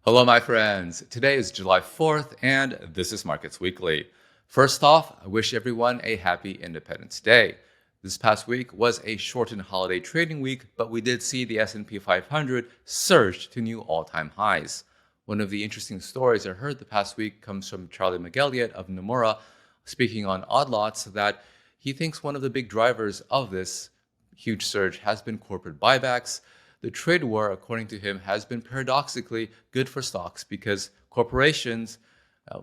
Hello, my friends. Today is July 4th, and this is Markets Weekly. First off, I wish everyone a happy Independence Day. This past week was a shortened holiday trading week, but we did see the S&P 500 surge to new all-time highs. One of the interesting stories I heard the past week comes from Charlie McElliott of Nomura, speaking on Odd Lots, that he thinks one of the big drivers of this huge surge has been corporate buybacks. The trade war, according to him, has been paradoxically good for stocks because corporations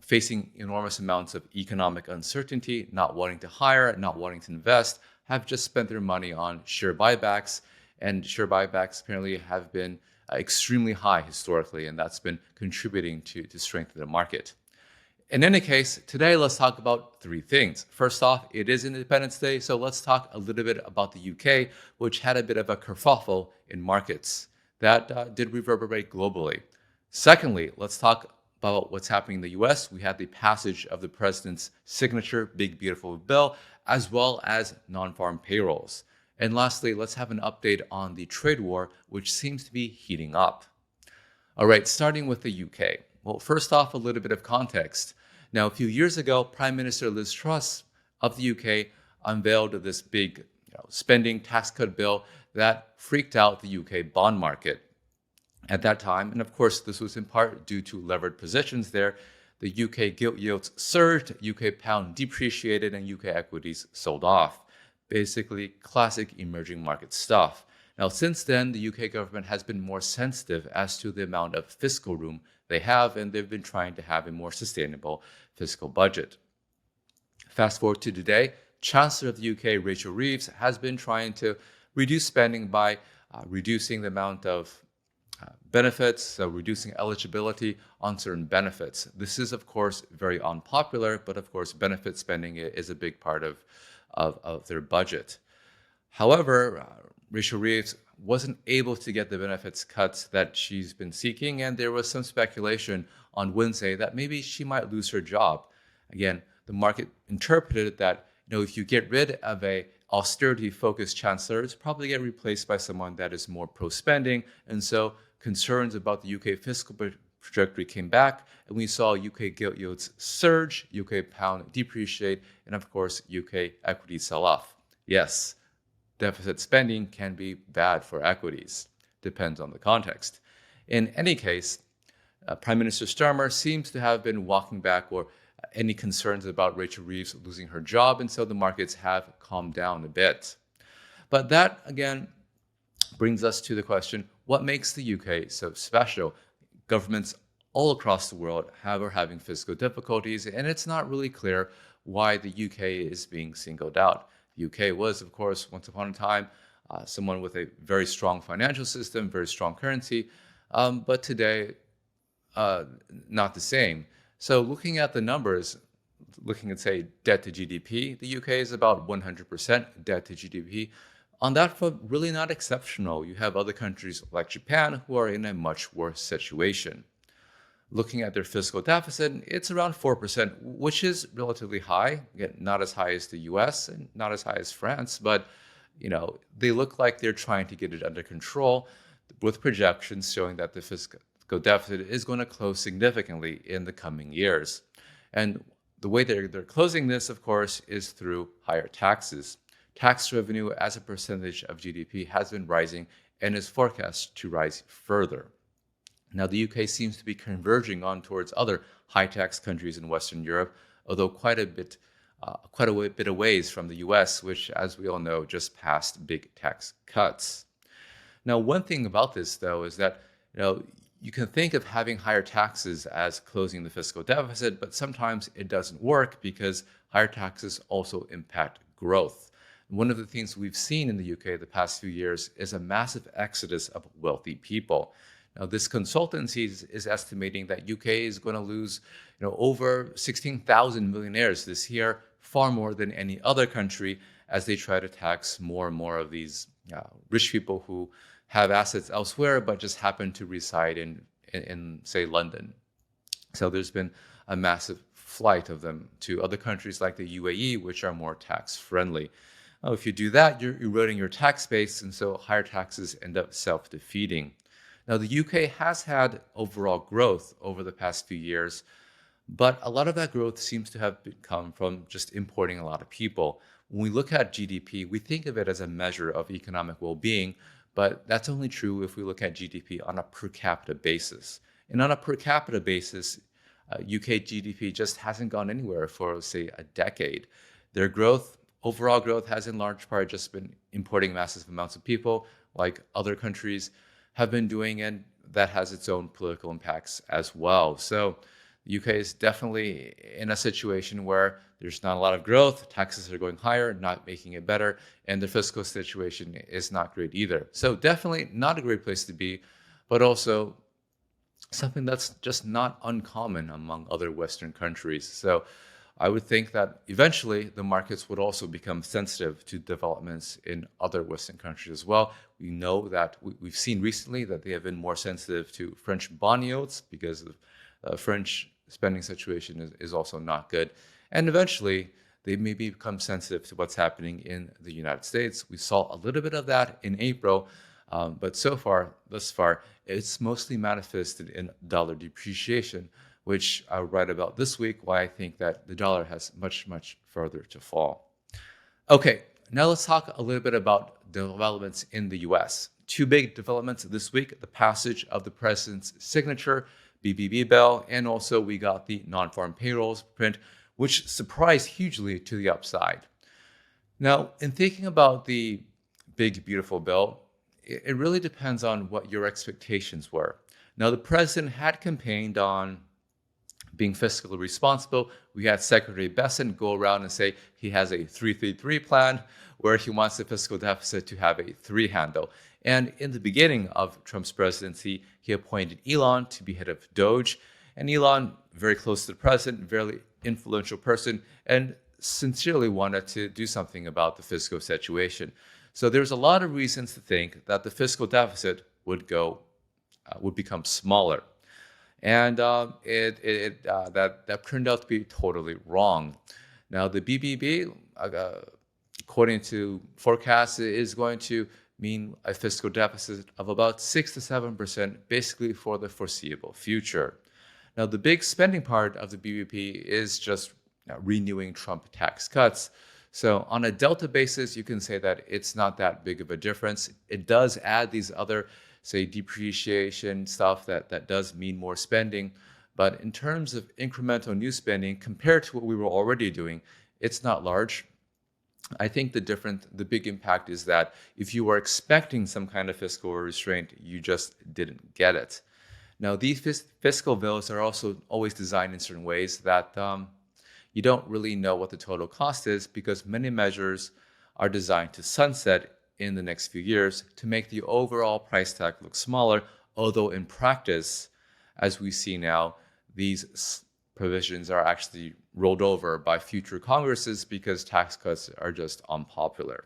facing enormous amounts of economic uncertainty, not wanting to hire, not wanting to invest, have just spent their money on share buybacks. And share buybacks apparently have been extremely high historically, and that's been contributing to strength of the market. In any case, today let's talk about three things. First off, it is Independence Day, so let's talk a little bit about the UK, which had a bit of a kerfuffle in markets that did reverberate globally. Secondly, let's talk about what's happening in the US. We had the passage of the president's signature big beautiful bill, as well as non-farm payrolls. And lastly, let's have an update on the trade war, which seems to be heating up. All right, starting with the UK. Well, first off, a little bit of context. Now, a few years ago, Prime Minister Liz Truss of the UK unveiled this big spending tax cut bill that freaked out the UK bond market. At that time, and of course, this was in part due to levered positions there, the UK gilt yields surged, UK pound depreciated, and UK equities sold off. Basically, classic emerging market stuff. Now, since then, the UK government has been more sensitive as to the amount of fiscal room they have, and they've been trying to have a more sustainable fiscal budget. Fast forward to today, Chancellor of the UK, Rachel Reeves, has been trying to reduce spending by reducing the amount of benefits, so reducing eligibility on certain benefits. This is, of course, very unpopular, but of course, benefit spending is a big part of their budget. However, Rachel Reeves wasn't able to get the benefits cuts that she's been seeking, and there was some speculation on Wednesday that maybe she might lose her job. Again, the market interpreted that if you get rid of a austerity-focused chancellor, it's probably get replaced by someone that is more pro-spending, and so concerns about the UK fiscal trajectory came back, and we saw UK gilt yields surge, UK pound depreciate, and of course, UK equities sell off. Yes, deficit spending can be bad for equities. Depends on the context. In any case, Prime Minister Starmer seems to have been walking back or any concerns about Rachel Reeves losing her job, and so the markets have calmed down a bit. But that, again, brings us to the question, what makes the UK so special? Governments all across the world are having fiscal difficulties, and it's not really clear why the UK is being singled out. The UK was, of course, once upon a time, someone with a very strong financial system, very strong currency, but today, not the same. So looking at the numbers, looking at, say, debt to GDP, the UK is about 100% debt to GDP. On that front, really not exceptional. You have other countries like Japan who are in a much worse situation. Looking at their fiscal deficit, it's around 4%, which is relatively high. Again, not as high as the US and not as high as France, but they look like they're trying to get it under control with projections showing that the fiscal deficit is going to close significantly in the coming years. And the way they're closing this, of course, is through higher taxes. Tax revenue as a percentage of GDP has been rising and is forecast to rise further. Now, the UK seems to be converging on towards other high-tax countries in Western Europe, although quite a bit of ways from the US, which, as we all know, just passed big tax cuts. Now, one thing about this, though, is that you can think of having higher taxes as closing the fiscal deficit, but sometimes it doesn't work because higher taxes also impact growth. One of the things we've seen in the UK the past few years is a massive exodus of wealthy people. Now, this consultancy is estimating that UK is going to lose over 16,000 millionaires this year, far more than any other country, as they try to tax more and more of these rich people who have assets elsewhere but just happen to reside in say, London. So there's been a massive flight of them to other countries like the UAE, which are more tax-friendly. If you do that, you're eroding your tax base, and so higher taxes end up self-defeating. Now, the UK has had overall growth over the past few years, but a lot of that growth seems to have come from just importing a lot of people. When we look at GDP, we think of it as a measure of economic well being, but that's only true if we look at GDP on a per capita basis. And on a per capita basis, UK GDP just hasn't gone anywhere for, say, a decade. Their growth, overall growth, has in large part just been importing massive amounts of people, like other countries have been doing, and that has its own political impacts as well. So the UK is definitely in a situation where there's not a lot of growth, taxes are going higher, not making it better, and the fiscal situation is not great either. So definitely not a great place to be, but also something that's just not uncommon among other Western countries. So I would think that eventually the markets would also become sensitive to developments in other Western countries as well. We know that we've seen recently that they have been more sensitive to French bond yields because the French spending situation is also not good. And eventually, they may become sensitive to what's happening in the United States. We saw a little bit of that in April, but thus far, it's mostly manifested in dollar depreciation, which I'll write about this week, why I think that the dollar has much, much further to fall. Okay, now let's talk a little bit about developments in the US. Two big developments this week: the passage of the president's signature BBB bill, and also we got the non-farm payrolls print, which surprised hugely to the upside. Now, in thinking about the big, beautiful bill, it really depends on what your expectations were. Now, the president had campaigned on being fiscally responsible. We had Secretary Besant go around and say he has a 3-3-3 plan where he wants the fiscal deficit to have a 3 handle. And in the beginning of Trump's presidency, he appointed Elon to be head of Doge. And Elon, very close to the president, very influential person, and sincerely wanted to do something about the fiscal situation. So there's a lot of reasons to think that the fiscal deficit would become smaller. And that turned out to be totally wrong. Now, the BBB, according to forecasts, is going to mean a fiscal deficit of about 6 to 7%, basically for the foreseeable future. Now, the big spending part of the BBB is just renewing Trump tax cuts. So on a delta basis, you can say that it's not that big of a difference. It does add these other, say, depreciation stuff that does mean more spending. But in terms of incremental new spending, compared to what we were already doing, it's not large. I think the big impact is that if you were expecting some kind of fiscal restraint, you just didn't get it. Now, these fiscal bills are also always designed in certain ways that you don't really know what the total cost is, because many measures are designed to sunset in the next few years to make the overall price tag look smaller, although in practice, as we see now, these provisions are actually rolled over by future Congresses because tax cuts are just unpopular.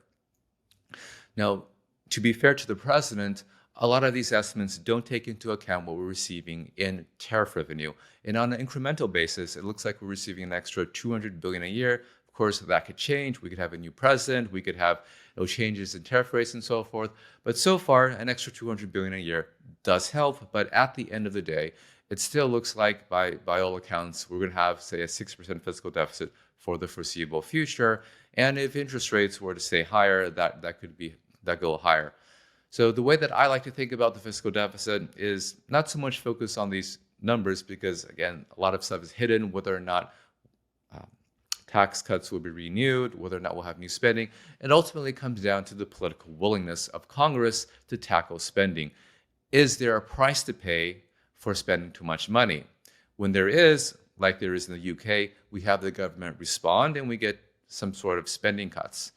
Now, to be fair to the president, a lot of these estimates don't take into account what we're receiving in tariff revenue. And on an incremental basis, it looks like we're receiving an extra $200 billion a year. Of course, that could change. We could have a new president. We could have changes in tariff rates and so forth. But so far, an extra $200 billion a year does help. But at the end of the day, it still looks like, by all accounts, we're going to have, say, a 6% fiscal deficit for the foreseeable future. And if interest rates were to stay higher, that go higher. So the way that I like to think about the fiscal deficit is not so much focus on these numbers, because, again, a lot of stuff is hidden, whether or not tax cuts will be renewed, whether or not we'll have new spending. It ultimately comes down to the political willingness of Congress to tackle spending. Is there a price to pay for spending too much money? When there is, like there is in the UK, we have the government respond and we get some sort of spending cuts.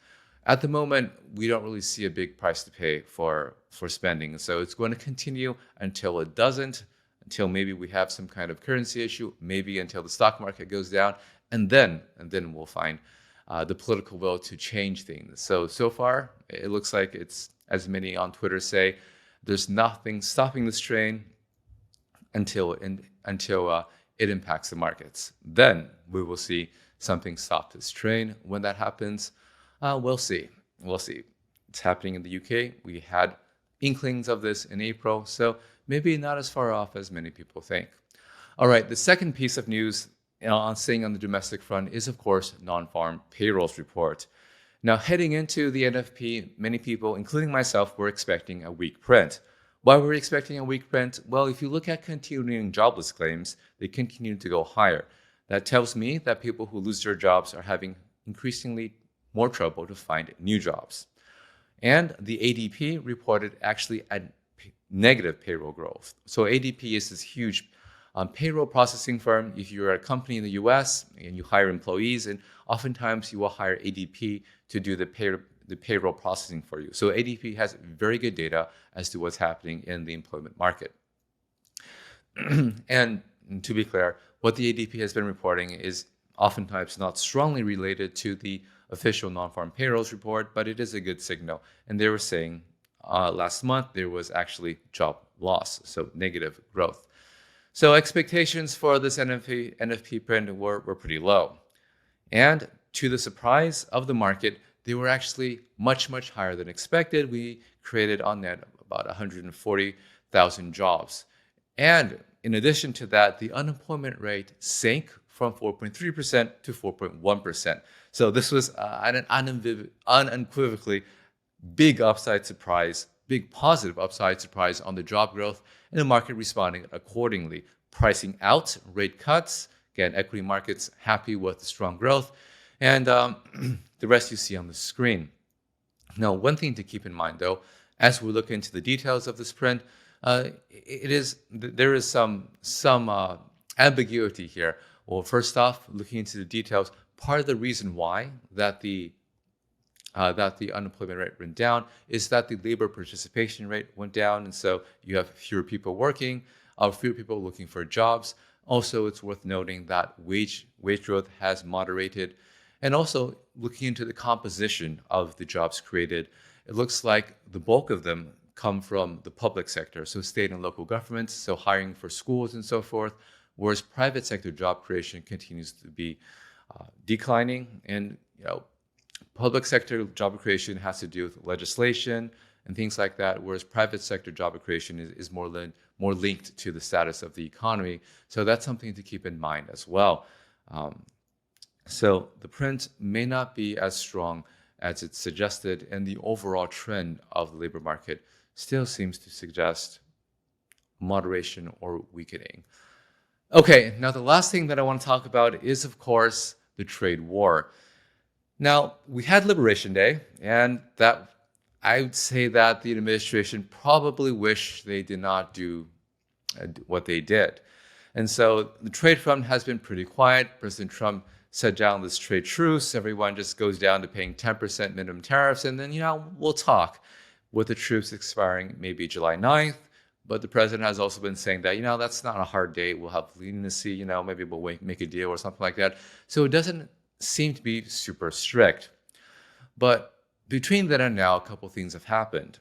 At the moment, we don't really see a big price to pay for spending. So it's going to continue until it doesn't, until maybe we have some kind of currency issue, maybe until the stock market goes down, and then we'll find the political will to change things. So far, it looks like it's, as many on Twitter say, there's nothing stopping this train until it impacts the markets. Then we will see something stop this train. When that happens, we'll see. We'll see. It's happening in the UK. We had inklings of this in April. So maybe not as far off as many people think. All right, the second piece of news on staying on the domestic front is, of course, non-farm payrolls report. Now, heading into the NFP, many people, including myself, were expecting a weak print. Why were we expecting a weak print? Well, if you look at continuing jobless claims, they continue to go higher. That tells me that people who lose their jobs are having increasingly more trouble to find new jobs. And the ADP reported actually a negative payroll growth. So ADP is this huge payroll processing firm. If you're a company in the US and you hire employees, and oftentimes you will hire ADP to do the payroll processing for you. So ADP has very good data as to what's happening in the employment market. And to be clear, what the ADP has been reporting is oftentimes not strongly related to the official non-farm payrolls report, but it is a good signal. And they were saying last month there was actually job loss, so negative growth. So expectations for this NFP print were pretty low. And to the surprise of the market, they were actually much, much higher than expected. We created on net about 140,000 jobs. And in addition to that, the unemployment rate sank from 4.3% to 4.1%. So this was an unequivocally big upside surprise, big positive upside surprise on the job growth, and the market responding accordingly, pricing out rate cuts. Again, equity markets happy with the strong growth, and the rest you see on the screen. Now, one thing to keep in mind, though, as we look into the details of this print, there is some ambiguity here. Well, first off, looking into the details, part of the reason why that the unemployment rate went down is that the labor participation rate went down, and so you have fewer people working, fewer people looking for jobs. Also, it's worth noting that wage growth has moderated, and also looking into the composition of the jobs created, it looks like the bulk of them come from the public sector, so state and local governments, so hiring for schools and so forth, whereas private sector job creation continues to be declining. And public sector job creation has to do with legislation and things like that, whereas private sector job creation is more linked to the status of the economy. So that's something to keep in mind as well. So the print may not be as strong as it's suggested, and the overall trend of the labor market still seems to suggest moderation or weakening. Okay, now the last thing that I want to talk about is, of course, the trade war. Now, we had Liberation Day, and that I would say that the administration probably wished they did not do what they did. And so the trade front has been pretty quiet. President Trump set down this trade truce. Everyone just goes down to paying 10% minimum tariffs, and then, we'll talk, with the truce expiring maybe July 9th. But the president has also been saying that, that's not a hard date. We'll have leniency, maybe we'll make a deal or something like that. So it doesn't seem to be super strict. But between then and now, a couple things have happened.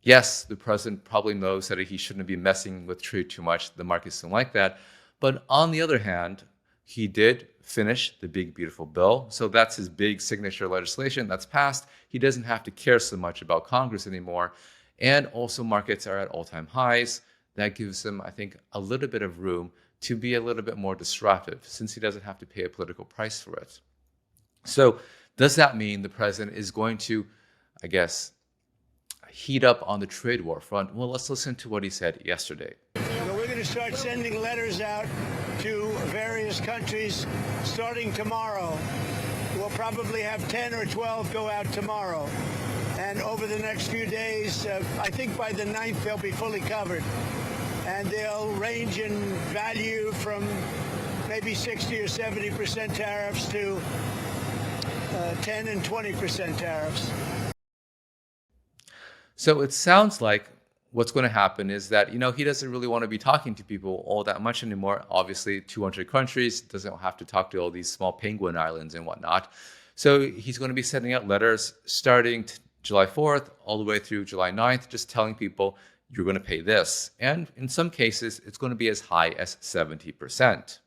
Yes, the president probably knows that he shouldn't be messing with trade too much. The markets don't like that. But on the other hand, he did finish the big, beautiful bill. So that's his big signature legislation that's passed. He doesn't have to care so much about Congress anymore. And also markets are at all-time highs. That gives him, I think, a little bit of room to be a little bit more disruptive since he doesn't have to pay a political price for it. So does that mean the president is going to, I guess, heat up on the trade war front? Well, let's listen to what he said yesterday. We're going to start sending letters out to various countries starting tomorrow. We'll probably have 10 or 12 go out tomorrow. And over the next few days, I think by the 9th, they'll be fully covered. And they'll range in value from maybe 60 or 70% tariffs to 10 and 20% tariffs. So it sounds like what's going to happen is that, he doesn't really want to be talking to people all that much anymore. Obviously, 200 countries, doesn't have to talk to all these small penguin islands and whatnot. So he's going to be sending out letters starting July 4th all the way through July 9th, just telling people you're going to pay this. And in some cases, it's going to be as high as 70%.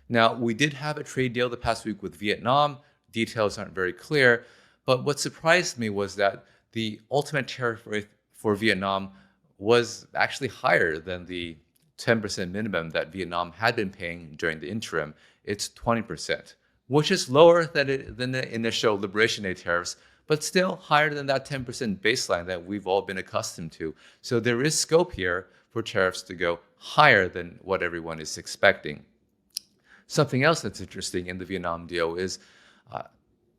Now, we did have a trade deal the past week with Vietnam. Details aren't very clear. But what surprised me was that the ultimate tariff rate for Vietnam was actually higher than the 10% minimum that Vietnam had been paying during the interim. It's 20%, which is lower than the initial Liberation Day tariffs, but still higher than that 10% baseline that we've all been accustomed to. So there is scope here for tariffs to go higher than what everyone is expecting. Something else that's interesting in the Vietnam deal is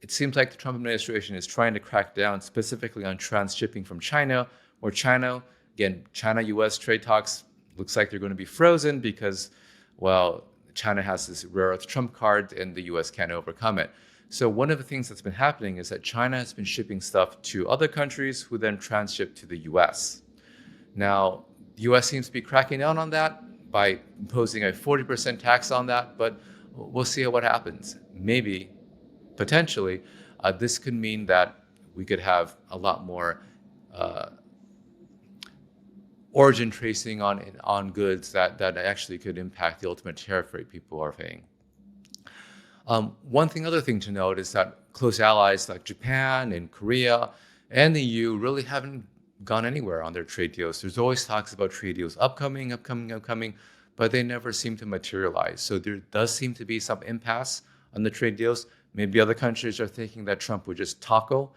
it seems like the Trump administration is trying to crack down specifically on transshipping from China, where China-US trade talks looks like they're going to be frozen because, well, China has this rare earth trump card and the US can't overcome it. So one of the things that's been happening is that China has been shipping stuff to other countries who then transship to the US. Now, the US seems to be cracking down on that by imposing a 40% tax on that, but we'll see what happens. Maybe, potentially, this could mean that we could have a lot more origin tracing on goods that actually could impact the ultimate tariff rate people are paying. Other thing to note is that close allies like Japan and Korea and the EU really haven't gone anywhere on their trade deals. There's always talks about trade deals upcoming, but they never seem to materialize. So there does seem to be some impasse on the trade deals. Maybe other countries are thinking that Trump would just taco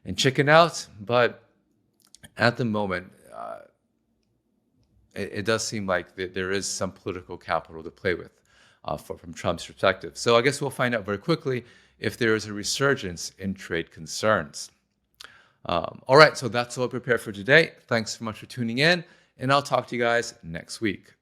and chicken out, but at the moment, it does seem like there is some political capital to play with from Trump's perspective. So I guess we'll find out very quickly if there is a resurgence in trade concerns. All right, so that's all I prepared for today. Thanks so much for tuning in, and I'll talk to you guys next week.